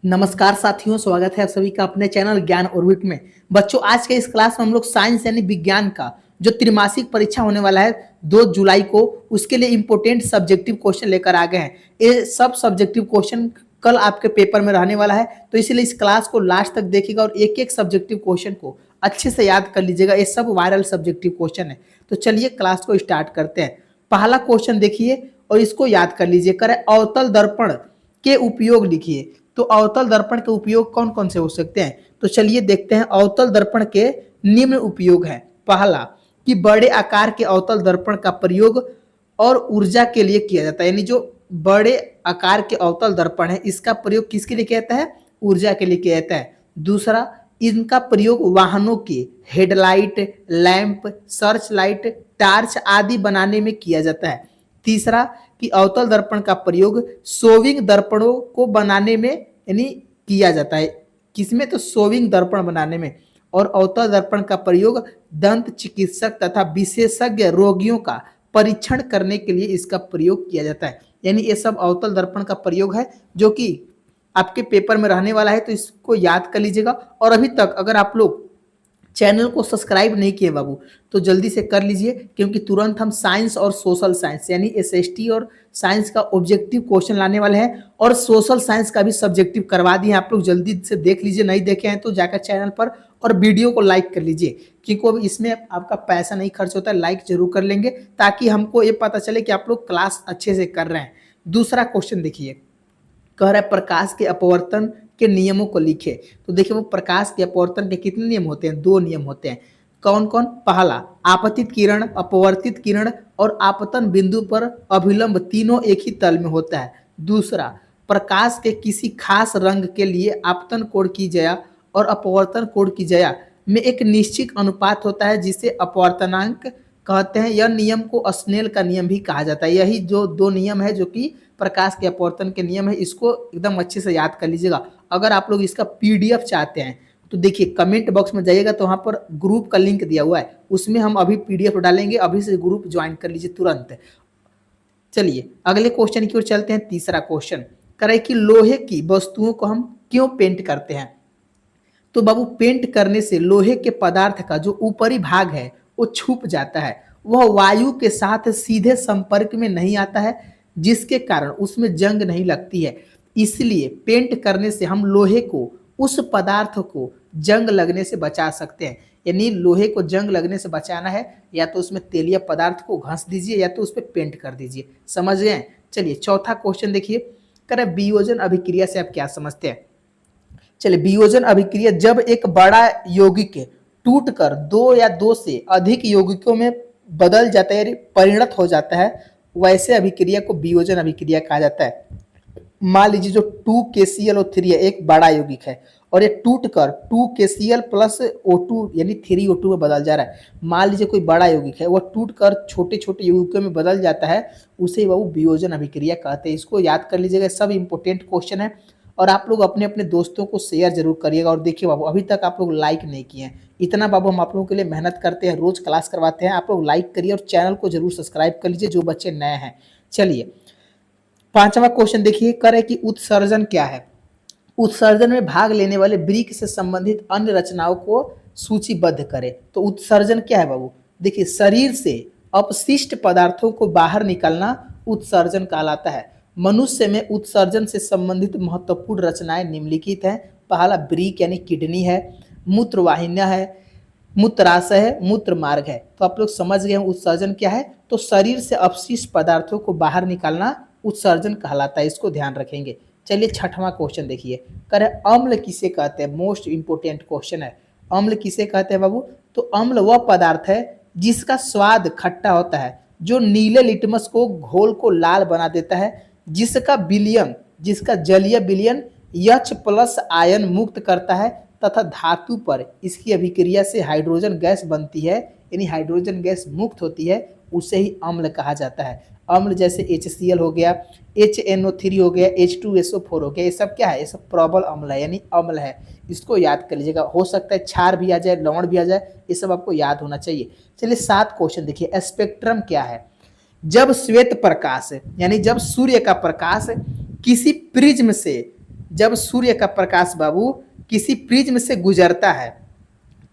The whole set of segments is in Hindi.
नमस्कार साथियों, स्वागत है आप सभी का अपने चैनल ज्ञान ऑर्बिट में। बच्चों, आज के इस क्लास में हम लोग साइंस यानी विज्ञान का जो त्रिमासिक परीक्षा होने वाला है 2 जुलाई को, उसके लिए इंपोर्टेंट सब्जेक्टिव क्वेश्चन लेकर आ गए हैं। ये सब सब्जेक्टिव क्वेश्चन कल आपके पेपर में रहने वाला है, तो इसलिए इस क्लास को लास्ट तक देखिएगा और एक एक सब्जेक्टिव क्वेश्चन को अच्छे से याद कर लीजिएगा। ये सब वायरल सब्जेक्टिव क्वेश्चन है। तो चलिए क्लास को स्टार्ट करते हैं। पहला क्वेश्चन देखिए और इसको याद कर लीजिए। करे अवतल दर्पण के उपयोग लिखिए। तो अवतल दर्पण के उपयोग कौन कौन से हो सकते हैं? तो चलिए देखते हैं। अवतल दर्पण के निम्न उपयोग है। पहला, कि बड़े आकार के अवतल दर्पण का प्रयोग और ऊर्जा के लिए किया जाता है। यानी जो बड़े आकार के अवतल दर्पण है, इसका प्रयोग किसके लिए किया जाता है? ऊर्जा के लिए किया जाता है। दूसरा, इनका प्रयोग वाहनों के headlight, lamp, search light, torch आदि बनाने में किया जाता है। तीसरा, कि अवतल दर्पण का प्रयोग सोविंग दर्पणों को बनाने में यानी किया जाता है। किसमें? तो सोविंग दर्पण बनाने में। और अवतल दर्पण का प्रयोग दंत चिकित्सक तथा विशेषज्ञ रोगियों का परीक्षण करने के लिए इसका प्रयोग किया जाता है। यानी ये सब अवतल दर्पण का प्रयोग है जो कि आपके पेपर में रहने वाला है, तो इसको याद कर लीजिएगा। और अभी तक अगर आप लोग चैनल को सब्सक्राइब नहीं किए बाबू, तो जल्दी से कर लीजिए, क्योंकि तुरंत हम साइंस और सोशल साइंस यानी एसएसटी और साइंस का ऑब्जेक्टिव क्वेश्चन लाने वाले हैं, और सोशल साइंस का भी सब्जेक्टिव करवा दिए। आप लोग जल्दी से देख लीजिए, नहीं देखे हैं तो जाकर चैनल पर और वीडियो को लाइक कर लीजिए, क्योंकि अब इसमें आपका पैसा नहीं खर्च होता है। लाइक जरूर कर लेंगे ताकि हमको ये पता चले कि आप लोग क्लास अच्छे से कर रहे हैं। दूसरा क्वेश्चन देखिए, कह रहा है प्रकाश के अपवर्तन के नियमों को लिखे। तो देखिए, वो प्रकाश के अपवर्तन के कितने नियम होते हैं? 2 नियम होते हैं। कौन कौन? पहला, आपतित किरण, अपवर्तित किरण और आपतन बिंदु पर अभिलंब तीनों एक ही तल में होता है। दूसरा, प्रकाश के किसी खास रंग के लिए आपतन कोण की जया और अपवर्तन कोण की जया में एक निश्चित अनुपात होता है, जिसे अपवर्तनांक कहते हैं। यह नियम को स्नेल का नियम भी कहा जाता है। यही जो 2 नियम है जो कि प्रकाश के अपवर्तन के नियम है, इसको एकदम अच्छे से याद कर लीजिएगा। अगर आप लोग इसका पीडीएफ चाहते हैं तो देखिए, कमेंट बॉक्स में जाइएगा तो वहाँ पर ग्रुप का लिंक दिया हुआ है, उसमें हम अभी पीडीएफ डालेंगे। अभी से ग्रुप ज्वाइन कर लीजिए तुरंत। चलिए अगले क्वेश्चन की ओर चलते हैं। तीसरा क्वेश्चन करे कि लोहे की वस्तुओं को हम क्यों पेंट करते हैं? तो बाबू, पेंट करने से लोहे के पदार्थ का जो ऊपरी भाग है वो छुप जाता है, वह वायु के साथ सीधे संपर्क में नहीं आता है, जिसके कारण उसमें जंग नहीं लगती है। इसलिए पेंट करने से हम लोहे को, उस पदार्थ को जंग लगने से बचा सकते हैं। यानी लोहे को जंग लगने से बचाना है, या तो उसमें तेलीय पदार्थ को घस दीजिए या तो उस पर पेंट कर दीजिए। समझ गए? चलिए चौथा क्वेश्चन देखिए, करें वियोजन अभिक्रिया से आप क्या समझते हैं? चलिए, वियोजन अभिक्रिया जब एक बड़ा यौगिक टूटकर 2 या 2 से अधिक यौगिकों में बदल जाता है, परिणत हो जाता है, वैसे अभिक्रिया को वियोजन अभिक्रिया कहा जाता है। मान लीजिए जो 2KClO3 है, एक बड़ा यौगिक है, और ये टूटकर 2KCl प्लस O2 यानी 3O2 में बदल जा रहा है। मान लीजिए कोई बड़ा यौगिक है, वह टूटकर छोटे छोटे यौगिकों में बदल जाता है, उसे वो वियोजन अभिक्रिया कहते हैं। इसको याद कर लीजिएगा, सब इंपॉर्टेंट क्वेश्चन है। और आप लोग अपने अपने दोस्तों को शेयर जरूर करिएगा। और देखिए बाबू, अभी तक आप लोग लाइक नहीं किए हैं, इतना बाबू हम आप लोगों के लिए मेहनत करते हैं, रोज क्लास करवाते हैं। आप लोग लाइक करिए और चैनल को जरूर सब्सक्राइब कर लीजिए जो बच्चे नए हैं। चलिए पांचवा क्वेश्चन देखिए, करे कि उत्सर्जन क्या है? उत्सर्जन में भाग लेने वाले वृक्क से संबंधित अन्य रचनाओं को सूचीबद्ध करें। तो उत्सर्जन क्या है बाबू? देखिए, शरीर से अपशिष्ट पदार्थों को बाहर निकालना उत्सर्जन कहलाता है। मनुष्य में उत्सर्जन से संबंधित महत्वपूर्ण रचनाएं निम्नलिखित हैं। पहला, वृक्क यानी किडनी है, मूत्रवाहिनियां है, मूत्राशय है, मूत्र मार्ग है। तो आप लोग समझ गए उत्सर्जन क्या है। तो शरीर से अपशिष्ट पदार्थों को बाहर निकालना उत्सर्जन कहलाता है, इसको ध्यान रखेंगे। चलिए छठवां क्वेश्चन देखिए, करे अम्ल किसे कहते हैं? मोस्ट इंपोर्टेंट क्वेश्चन है। अम्ल किसे कहते हैं बाबू? तो अम्ल वह पदार्थ है जिसका स्वाद खट्टा होता है, जो नीले लिटमस को घोल को लाल बना देता है, जिसका जलीय विलयन H+ आयन मुक्त करता है, तथा धातु पर इसकी अभिक्रिया से हाइड्रोजन गैस बनती है, यानी हाइड्रोजन गैस मुक्त होती है, उसे ही अम्ल कहा जाता है। अम्ल जैसे HCl हो गया, HNO3 हो गया, H2SO4 हो गया, ये सब क्या है? ये सब प्रबल अम्ल है, यानी अम्ल है। इसको याद कर लीजिएगा। हो सकता है क्षार भी आ जाए, लवण भी आ जाए, ये सब आपको याद होना चाहिए। चलिए 7 क्वेश्चन देखिए, स्पेक्ट्रम क्या है? जब श्वेत प्रकाश यानी जब सूर्य का प्रकाश किसी प्रिज्म से जब सूर्य का प्रकाश बाबू किसी प्रिज्म से गुजरता है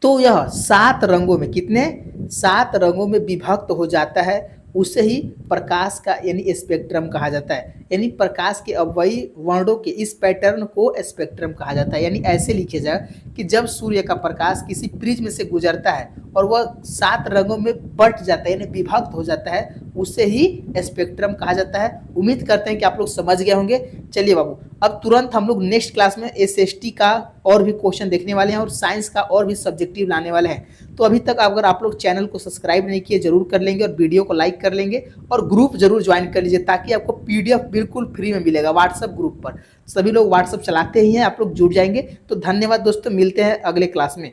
तो यह 7 रंगों में, कितने, 7 रंगों में विभक्त हो जाता है। उसे ही प्रकाश का यानी स्पेक्ट्रम कहा जाता है। यानी प्रकाश के अवयवी वर्णों के इस पैटर्न को स्पेक्ट्रम कहा जाता है। यानी ऐसे लिखे जाए कि जब सूर्य का प्रकाश किसी प्रिज्म से गुजरता है और वह 7 रंगों में बट जाता है यानी विभक्त हो जाता है, उसे ही स्पेक्ट्रम कहा जाता है। उम्मीद करते हैं कि आप लोग समझ गए होंगे। चलिए बाबू, अब तुरंत हम लोग नेक्स्ट क्लास में एसएसटी का और भी क्वेश्चन देखने वाले हैं और साइंस का और भी सब्जेक्टिव लाने वाले हैं। तो अभी तक अगर आप लोग चैनल को सब्सक्राइब नहीं किए जरूर कर लेंगे और वीडियो को लाइक कर लेंगे और ग्रुप जरूर ज्वाइन कर लीजिए, ताकि आपको पीडीएफ बिल्कुल फ्री में मिलेगा व्हाट्सएप ग्रुप पर। सभी लोग व्हाट्सएप चलाते ही हैं, आप लोग जुड़ जाएंगे। तो धन्यवाद दोस्तों, मिलते हैं अगले क्लास में।